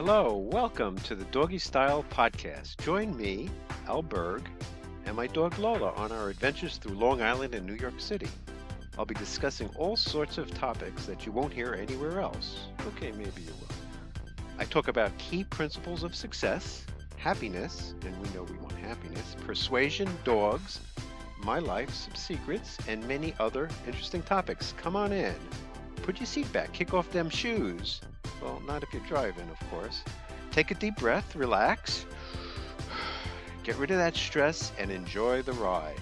Hello, welcome to the Doggy Style Podcast. Join me, Al Berg, and my dog Lola on our adventures through Long Island and New York City. I'll be discussing all sorts of topics that you won't hear anywhere else. Okay, maybe you will. I talk about key principles of success, happiness, and we know we want happiness, persuasion, dogs, my life, some secrets, and many other interesting topics. Come on in. Put your seat back, kick off them shoes. Well, not if you're driving, of course. Take a deep breath, relax, get rid of that stress, and enjoy the ride.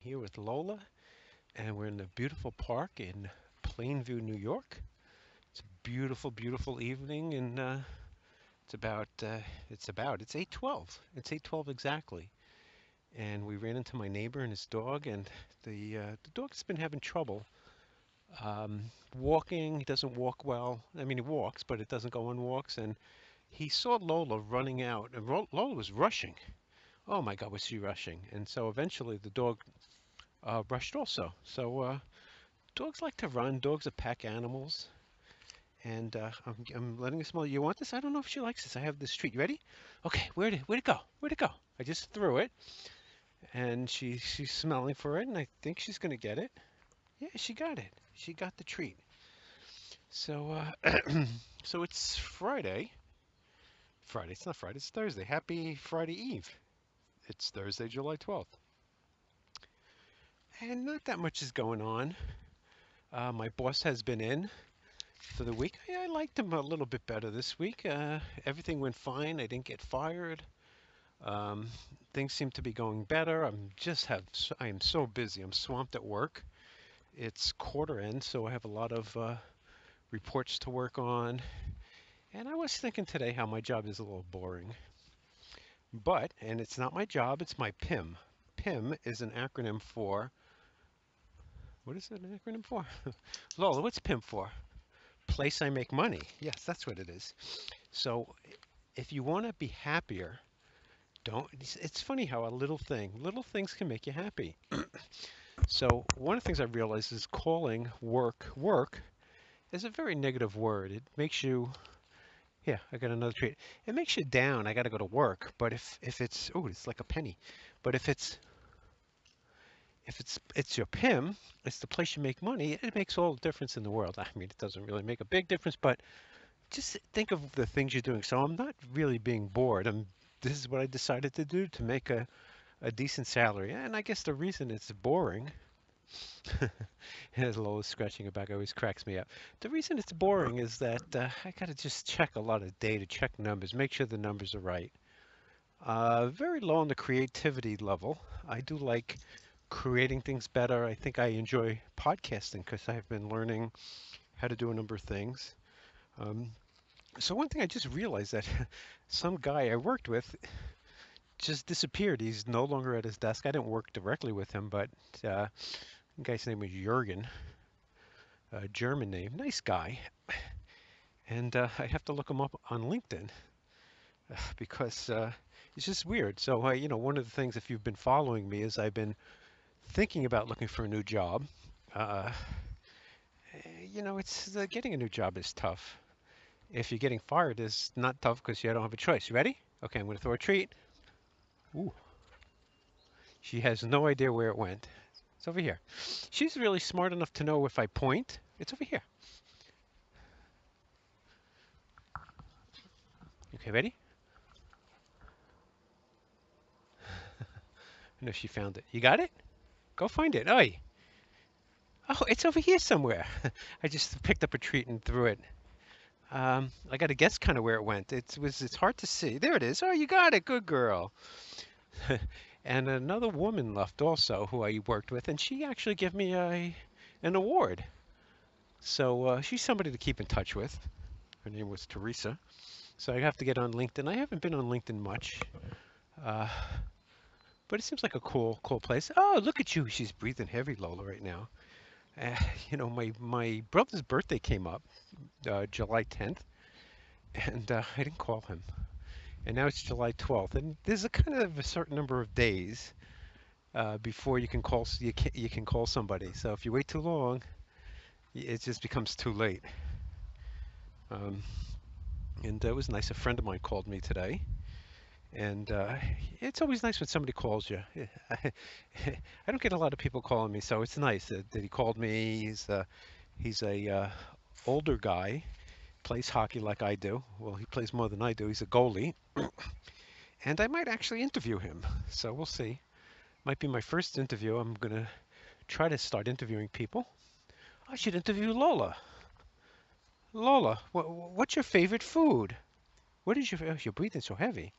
Here with Lola, and we're in the beautiful park in Plainview, New York. It's a beautiful, beautiful evening, and it's 8:12. It's 8:12 exactly. And we ran into my neighbor and his dog, and the dog's been having trouble walking. He doesn't walk well. I mean, he walks, but it doesn't go on walks. And he saw Lola running out, and Lola was rushing. Oh my God, was she rushing? And so eventually the dog rushed also. So dogs like to run. Dogs are pack animals. And I'm letting her smell. You want this? I don't know if she likes this. I have this treat. You ready? Okay, where'd it go? Where'd it go? I just threw it, and she's smelling for it, and I think she's gonna get it. Yeah, she got it. She got the treat. So so it's Friday. Friday. It's not Friday. It's Thursday. Happy Friday Eve. It's Thursday, July 12th, and not that much is going on. My boss has been in for the week. I liked him a little bit better this week. Everything went fine. I didn't get fired. Um, Things seem to be going better. I am so busy. I'm swamped at work. It's quarter end, so I have a lot of reports to work on. And I was thinking today how my job is a little boring. And it's not my job, it's my PIM. PIM is an acronym for, what is it an acronym for? Lola, what's PIM for? Place I make money. Yes, that's what it is. So if you want to be happier, don't. It's funny how little things can make you happy. So one of the things I realized is calling work is a very negative word. It makes you, yeah, I got another treat. It makes you down. I got to go to work. But if it's, oh, it's like a penny. But if it's your PIM, it's the place you make money. It makes all the difference in the world. I mean, it doesn't really make a big difference, but just think of the things you're doing. So I'm not really being bored. This is what I decided to do to make a decent salary. And I guess the reason it's boring, as Lola's scratching her back, always cracks me up. The reason it's boring is that I got to just check a lot of data, check numbers, make sure the numbers are right. Very low on the creativity level. I do like creating things better. I think I enjoy podcasting because I've been learning how to do a number of things. Um, so one thing I just realized that some guy I worked with just disappeared. He's no longer at his desk. I didn't work directly with him, but the guy's name was Jurgen, a German name, nice guy. And I have to look him up on LinkedIn because it's just weird. So, one of the things, if you've been following me, is I've been thinking about looking for a new job. Uh, it's getting a new job is tough. If you're getting fired, it's not tough because you don't have a choice. You ready? Okay, I'm going to throw a treat. Ooh, she has no idea where it went. It's over here. She's really smart enough to know if I point, it's over here. Okay, ready? I know she found it. You got it? Go find it. Oi. Oh, it's over here somewhere. I just picked up a treat and threw it. I got to guess kind of where it went. It's hard to see. There it is. Oh, you got it. Good girl. And another woman left also who I worked with, and she actually gave me an award. So she's somebody to keep in touch with. Her name was Teresa. So I have to get on LinkedIn. I haven't been on LinkedIn much, uh, but it seems like a cool place. Oh, look at you. She's breathing heavy, Lola, right now. Uh, my brother's birthday came up, July 10th, and I didn't call him. and now it's July 12th, and there's a kind of a certain number of days before you can call somebody. So if you wait too long, it just becomes too late. Um, and it was nice. A friend of mine called me today, and it's always nice when somebody calls you. I, I don't get a lot of people calling me, so it's nice that he called me. He's a older guy, plays hockey like I do. Well, he plays more than I do. He's a goalie, and I might actually interview him. So we'll see. Might be my first interview. I'm gonna try to start interviewing people. I should interview Lola. Lola, what's your favorite food? What is your? Oh, you're breathing so heavy.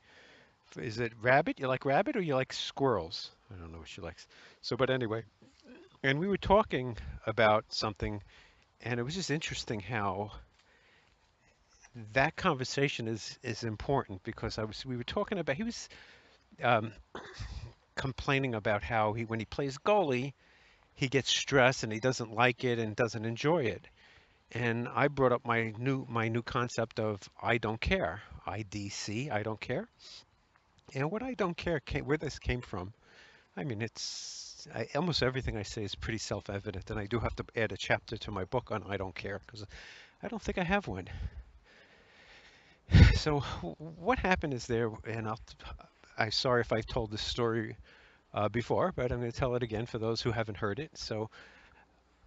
Is it rabbit? You like rabbit or you like squirrels? I don't know what she likes. So, but anyway, and we were talking about something, and it was just interesting how that conversation is important because we were talking about he was um, complaining about how he when he plays goalie he gets stressed and he doesn't like it and doesn't enjoy it. And I brought up my new concept of I don't care. IDC, I don't care. And what I don't care where this came from. I mean, almost everything I say is pretty self-evident, and I do have to add a chapter to my book on I don't care because I don't think I have one. So what happened is there, and I'm sorry if I've told this story before, but I'm going to tell it again for those who haven't heard it. So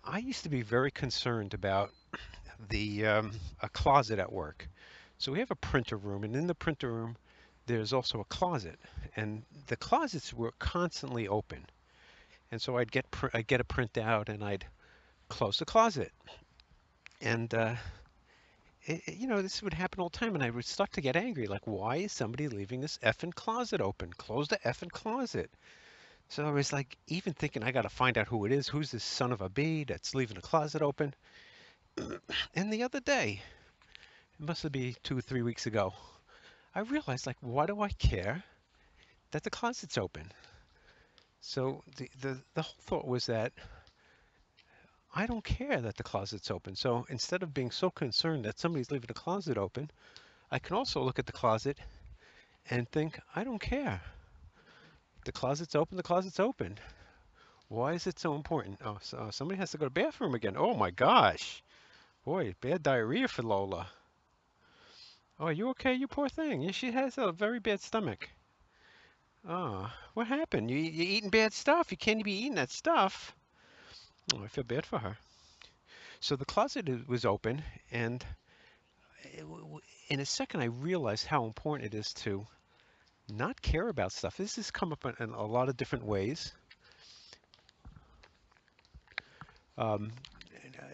I used to be very concerned about the a closet at work. So we have a printer room, and in the printer room, there's also a closet, and the closets were constantly open. And so I'd get a printout, and I'd close the closet, and this would happen all the time, and I would start to get angry, like, why is somebody leaving this effing closet open? Close the effing closet. So I was like, even thinking, I got to find out who it is. Who's this son of a bee that's leaving the closet open? And the other day, it must have been 2 or 3 weeks ago, I realized, like, why do I care that the closet's open? So the whole thought was that I don't care that the closet's open. So instead of being so concerned that somebody's leaving the closet open, I can also look at the closet and think, I don't care. The closet's open, the closet's open. Why is it so important? Oh, so somebody has to go to the bathroom again. Oh my gosh. Boy, bad diarrhea for Lola. Oh, are you okay, you poor thing? Yeah, she has a very bad stomach. Oh, what happened? You eating bad stuff. You can't be eating that stuff. Oh, I feel bad for her. So the closet was open, and in a second I realized how important it is to not care about stuff. This has come up in a lot of different ways. Um,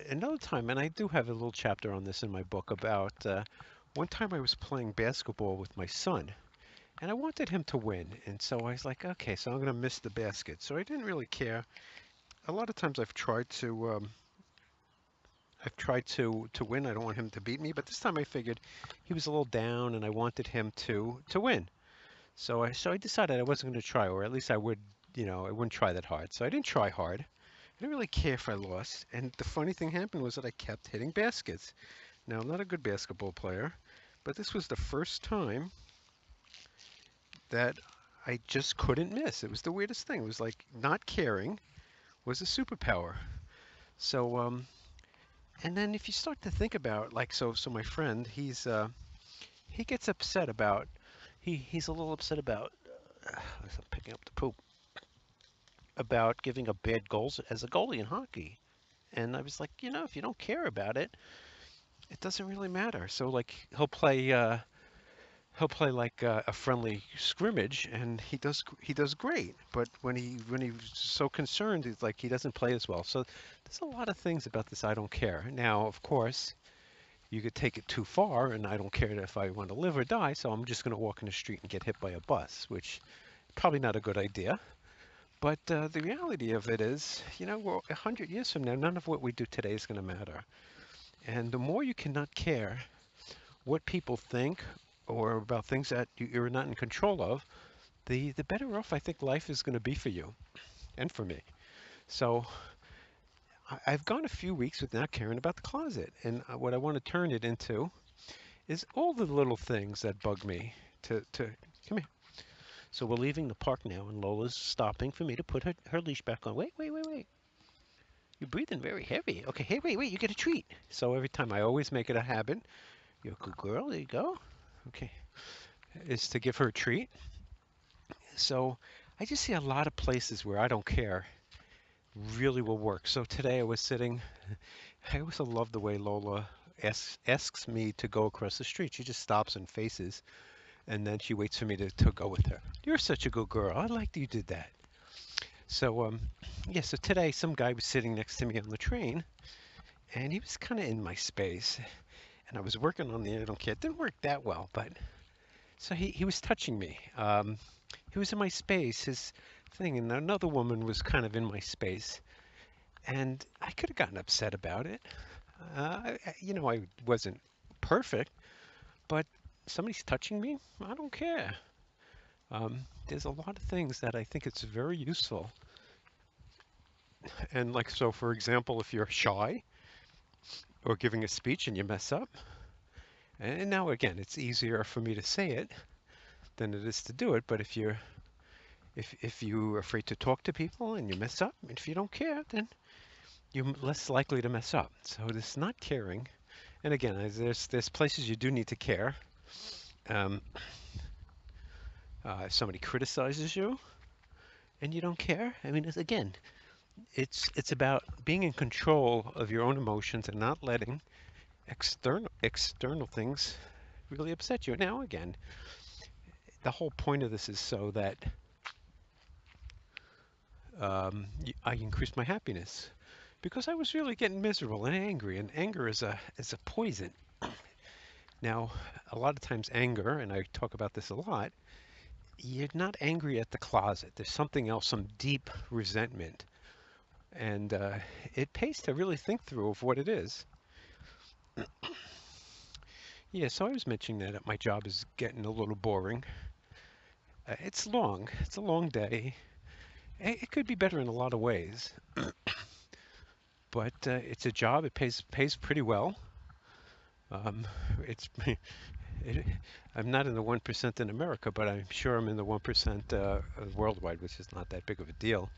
Another time, and I do have a little chapter on this in my book about one time I was playing basketball with my son, and I wanted him to win. And so I was like, okay, so I'm going to miss the basket. So I didn't really care. A lot of times I've tried to win. I don't want him to beat me, but this time I figured he was a little down, and I wanted him to win. So I decided I wasn't going to try, or at least I wouldn't try that hard. So I didn't try hard. I didn't really care if I lost. And the funny thing happened was that I kept hitting baskets. Now, I'm not a good basketball player, but this was the first time that I just couldn't miss. It was the weirdest thing. It was like not caring was a superpower. So, and then if you start to think about, like, so my friend, he gets upset about, he's a little upset about, I'm picking up the poop, about giving up bad goals as a goalie in hockey. And I was like, if you don't care about it, it doesn't really matter. So like he'll play like a friendly scrimmage, and he does great. But when he's so concerned, he's like he doesn't play as well. So there's a lot of things about this I don't care. Now, of course, you could take it too far, and I don't care if I want to live or die. So I'm just going to walk in the street and get hit by a bus, which probably not a good idea. But the reality of it is, we're 100 years from now, none of what we do today is going to matter. And the more you cannot care what people think or about things that you're not in control of, the better off I think life is going to be for you and for me. So I've gone a few weeks with not caring about the closet. And what I want to turn it into is all the little things that bug me. to come here. So we're leaving the park now, and Lola's stopping for me to put her leash back on. Wait, wait, wait, wait. You're breathing very heavy. Okay, hey, wait, wait, you get a treat. So every time I always make it a habit. You're a good girl. There you go. Okay, is to give her a treat. So I just see a lot of places where I don't care really will work. So today I was sitting. I also love the way Lola asks me to go across the street. She just stops and faces, and then she waits for me to go with her. You're such a good girl. I like that you did that. So yeah. So today some guy was sitting next to me on the train, and he was kind of in my space, and I was working on the I don't care. It didn't work that well, but so he was touching me. He was in my space, his thing, and another woman was kind of in my space, and I could have gotten upset about it. I wasn't perfect, but somebody's touching me, I don't care. There's a lot of things that I think it's very useful. And like, so for example, if you're shy or giving a speech and you mess up, and now again, it's easier for me to say it than it is to do it, but if you're afraid to talk to people and you mess up, if you don't care, then you're less likely to mess up. So this not caring, and again, there's places you do need to care. Um, if somebody criticizes you and you don't care, I mean, again, it's about being in control of your own emotions and not letting external things really upset you. Now, again, the whole point of this is so that I increase my happiness because I was really getting miserable and angry, and anger is a poison. Now, a lot of times anger, and I talk about this a lot, you're not angry at the closet. There's something else, some deep resentment, and it pays to really think through of what it is. Yeah, so I was mentioning that my job is getting a little boring. It's long. It's a long day. It could be better in a lot of ways, but it's a job. It pays pretty well. Um, it's it, I'm not in the 1% in America, but I'm sure I'm in the 1% worldwide, which is not that big of a deal.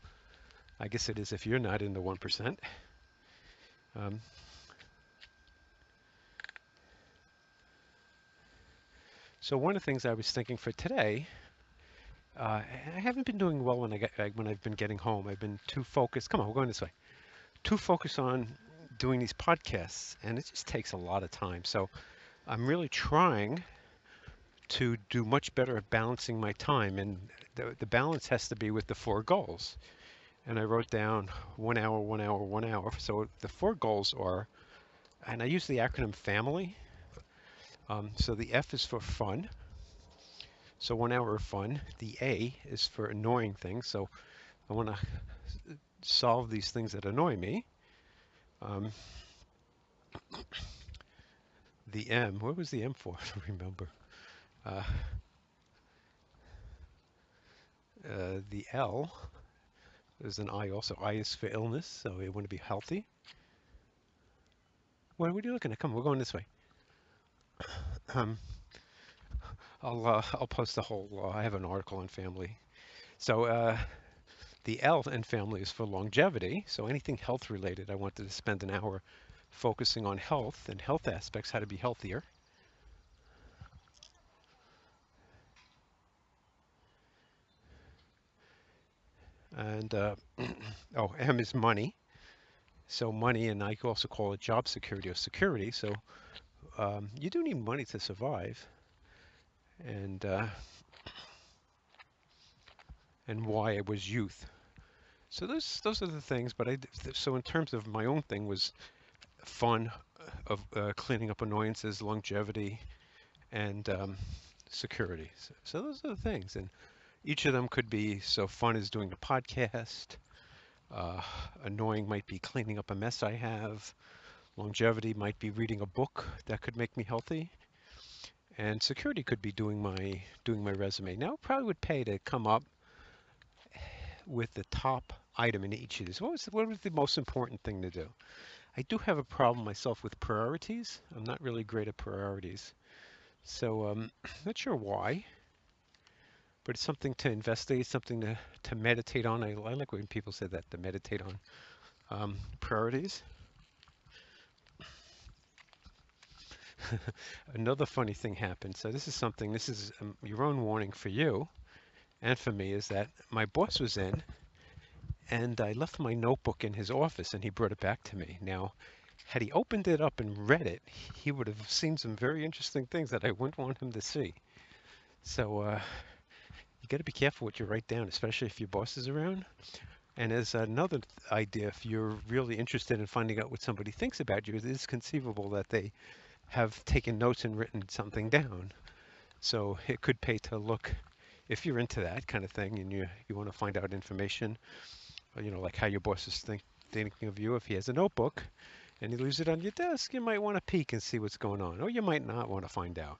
I guess it is if you're not in the 1%. Um, so one of the things I was thinking for today, I haven't been doing well when I've been getting home. I've been too focused. Come on, we're going this way. Too focused on doing these podcasts, and it just takes a lot of time. So I'm really trying to do much better at balancing my time, and the balance has to be with the four goals. And I wrote down 1 hour, 1 hour, 1 hour. So the four goals are, and I use the acronym FAMILY. So the F is for fun. So 1 hour of fun. The A is for annoying things. So I want to solve these things that annoy me. Um, the M, what was the M for? I don't remember. Uh, the L is an I also. I is for illness, so we want to be healthy. What are you looking at? Come on, we're going this way. Um, I'll post the whole. I have an article on family. So the L in family is for longevity. So anything health related, I wanted to spend an hour focusing on health and health aspects, how to be healthier. And oh, M is money. So money, and I could also call it job security or security. So you do need money to survive. And why it was youth. So those are the things. But so in terms of my own thing was fun of cleaning up annoyances, longevity, and security. So those are the things, and each of them could be. So fun is doing a podcast. Uh, Annoying might be cleaning up a mess I have. Longevity might be reading a book that could make me healthy. And security could be doing my resume. Now, it probably would pay to come up with the top item in each of these. What was the most important thing to do? I do have a problem myself with priorities. I'm not really great at priorities. So not sure why, but it's something to investigate, something to meditate on. I like when people say that, to meditate on priorities. Another funny thing happened. So this is something, this is your own warning for you and for me, is that my boss was in and I left my notebook in his office and he brought it back to me. Now, had he opened it up and read it, he would have seen some very interesting things that I wouldn't want him to see. So you got to be careful what you write down, especially if your boss is around. And as another idea, if you're really interested in finding out what somebody thinks about you, it is conceivable that they have taken notes and written something down. So it could pay to look, if you're into that kind of thing and you want to find out information, like how your boss is thinking of you. If he has a notebook and he leaves it on your desk, you might want to peek and see what's going on, or you might not want to find out.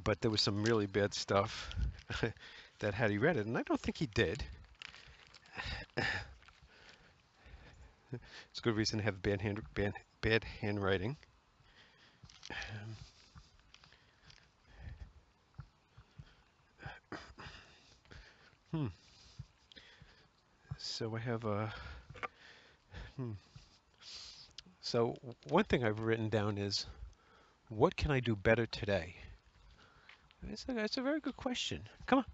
But there was some really bad stuff that had he read it, and I don't think he did. It's a good reason to have bad handwriting. Hmm. So I have a. Hmm. So one thing I've written down is, what can I do better today? That's a very good question. Come on.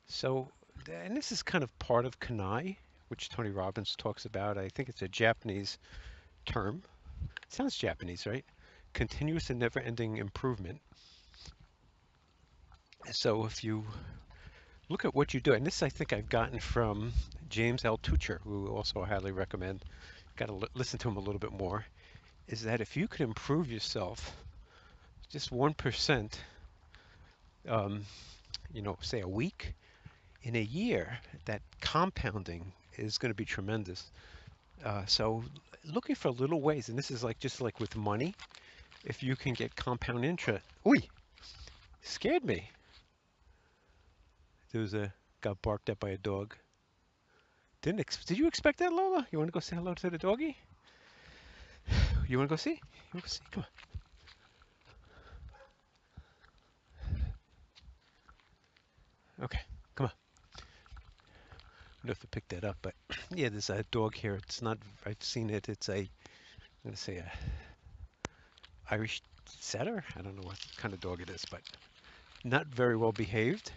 So, and this is kind of part of Kanai, which Tony Robbins talks about. I think it's a Japanese term. It sounds Japanese, right? Continuous and never-ending improvement. So if you look at what you do, and this I think I've gotten from James L. Tucher, who also I highly recommend. Got to listen to him a little bit more. Is that if you could improve yourself just 1%, um, say a week, in a year, that compounding is going to be tremendous. So looking for little ways, and this is like just like with money, if you can get compound interest. Ooh, scared me. There was a got barked at by a dog. Did you expect that, Lola? You want to go say hello to the doggy? You want to go see? You want to see? Come on. Okay, come on. I don't have to pick that up, but yeah, there's a dog here. It's not. I've seen it. It's a. I'm gonna say a Irish setter. I don't know what kind of dog it is, but not very well behaved.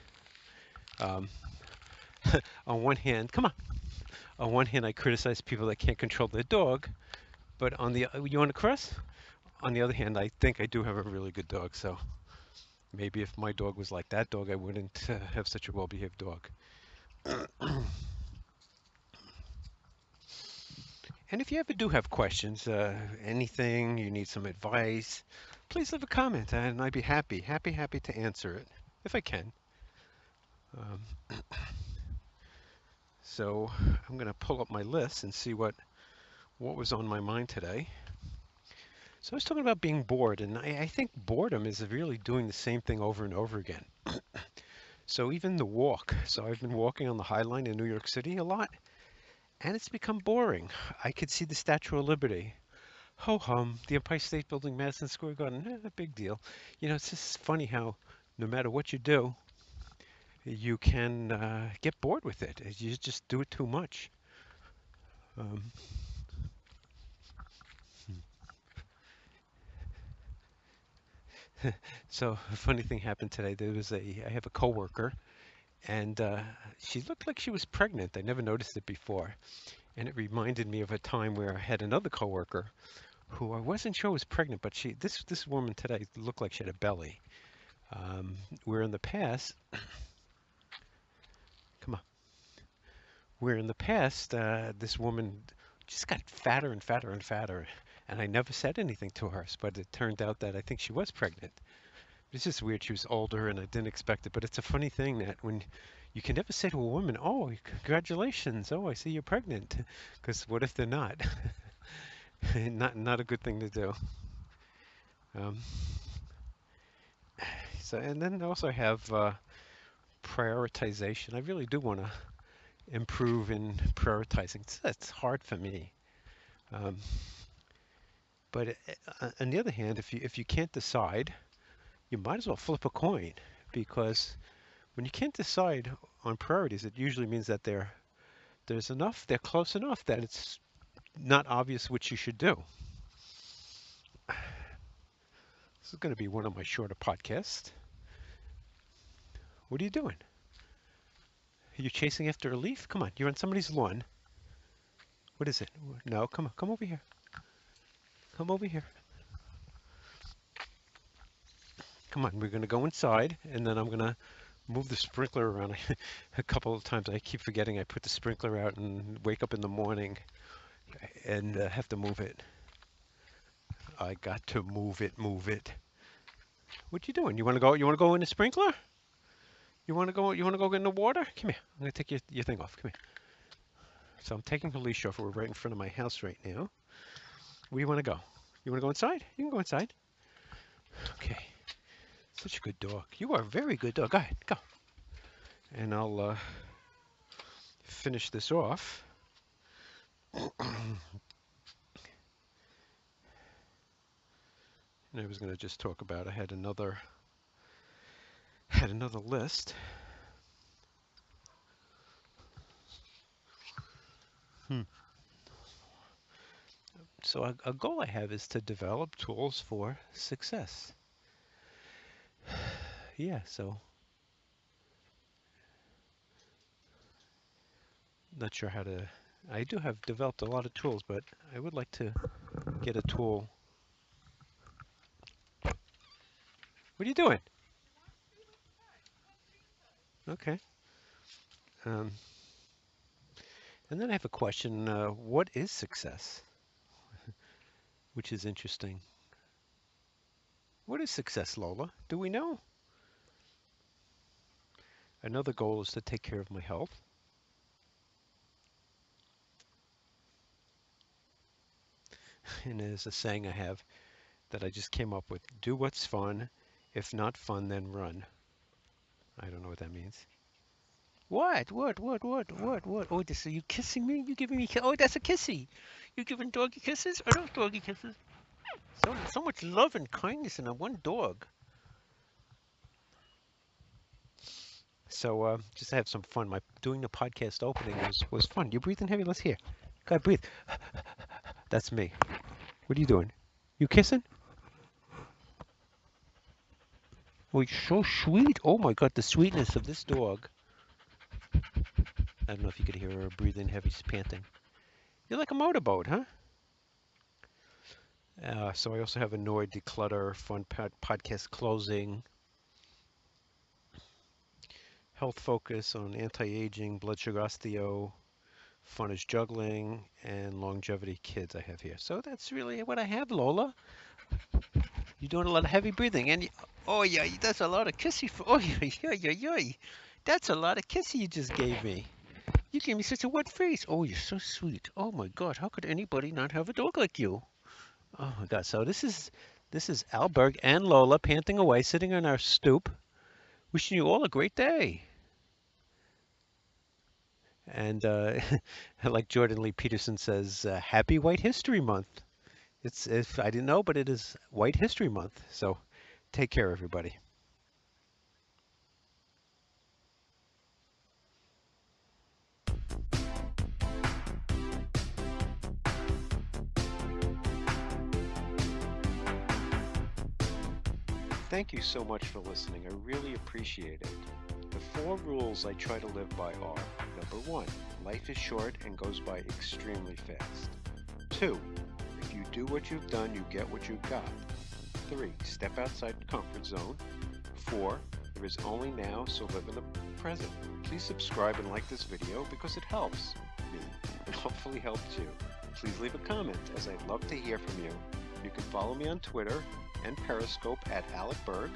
Um, on one hand, come on. On one hand, I criticize people that can't control their dog, but on the you want to cross? On the other hand, I think I do have a really good dog. So maybe if my dog was like that dog, I wouldn't have such a well-behaved dog. And if you ever do have questions, anything, you need some advice, please leave a comment and I'd be happy to answer it if I can. Um, so I'm going to pull up my list and see what was on my mind today. So I was talking about being bored, and I think boredom is really doing the same thing over and over again. So even the walk. So I've been walking on the High Line in New York City a lot, and it's become boring. I could see the Statue of Liberty. Ho hum, the Empire State Building, Madison Square Garden, big deal. It's just funny how no matter what you do, you can get bored with it. You just do it too much. Um, so a funny thing happened today. I have a coworker, and she looked like she was pregnant. I never noticed it before, and it reminded me of a time where I had another coworker who I wasn't sure was pregnant, but this woman today looked like she had a belly. Where in the past, come on, where in the past this woman just got fatter and fatter and fatter, and I never said anything to her, but it turned out that I think she was pregnant. It's just weird. She was older, and I didn't expect it. But it's a funny thing that when you can never say to a woman, "Oh, congratulations! Oh, I see you're pregnant," because what if they're not? Not a good thing to do. Um, so, and then I also have prioritization. I really do want to improve in prioritizing. It's hard for me. Um, But on the other hand, if you can't decide, you might as well flip a coin, because when you can't decide on priorities, it usually means that they're close enough that it's not obvious what you should do. This is going to be one of my shorter podcasts. What are you doing? Are you chasing after a leaf? Come on, you're on somebody's lawn. What is it? No, come on, come over here. Come over here. Come on, we're going to go inside, and then I'm going to move the sprinkler around. A couple of times I keep forgetting I put the sprinkler out and wake up in the morning and have to move it. I got to move it, move it. What you doing? You want to go? You want to go in the sprinkler? You want to go? You want to go get in the water? Come here. I'm gonna take your thing off. Come here. So I'm taking the leash off. We're right in front of my house right now. Where do you want to go? You want to go inside? You can go inside. Okay. Such a good dog. You are a very good dog. Go ahead, go. And I'll finish this off. And I was going to just talk about, I had another list. So a goal I have is to develop tools for success. Yeah, so not sure how to, I do have developed a lot of tools, but I would like to get a tool. What are you doing? Okay. And then I have a question, what is success? Which is interesting. What is success, Lola? Do we know? Another goal is to take care of my health. And there's a saying I have that I just came up with, do what's fun. If not fun, then run. I don't know what that means. What? Oh, this, are you kissing me? You giving me, oh, that's a kissy. You giving doggy kisses? Are those doggy kisses? So much love and kindness in a one dog. So just to have some fun. Doing the podcast opening was fun. You breathing heavy? Let's hear. Go ahead, breathe. That's me. What are you doing? You kissing? Oh, you're so sweet. Oh my God, the sweetness of this dog. I don't know if you could hear her breathing heavy, panting. You're like a motorboat, huh? So I also have Annoyed, Declutter, Fun Podcast Closing, Health Focus on Anti-Aging, Blood Sugar Osteo, Fun is Juggling, and Longevity Kids I have here. So that's really what I have, Lola. You're doing a lot of heavy breathing, and oh yeah, that's a lot of kissy. Oh yeah. That's a lot of kissy you just gave me. You gave me such a wet face. Oh, you're so sweet. Oh my God, how could anybody not have a dog like you? Oh my God. So this is Alberg and Lola panting away, sitting on our stoop, wishing you all a great day. And like Jordan Lee Peterson says, Happy White History Month. If I didn't know, but it is White History Month. So take care, everybody. Thank you so much for listening. I really appreciate it. The 4 rules I try to live by are: number 1, life is short and goes by extremely fast. 2, if you do what you've done, you get what you've got. 3, step outside the comfort zone. 4, there is only now, so live in the present. Please subscribe and like this video because it helps me and hopefully helps you. Please leave a comment, as I'd love to hear from you. You can follow me on Twitter and Periscope at Alec Berg.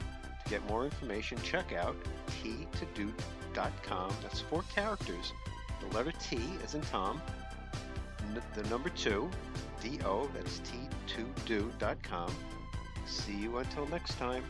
To get more information, check out t2do.com. That's 4 characters. The letter T as in Tom, the number 2, D-O, that's t2do.com. See you until next time.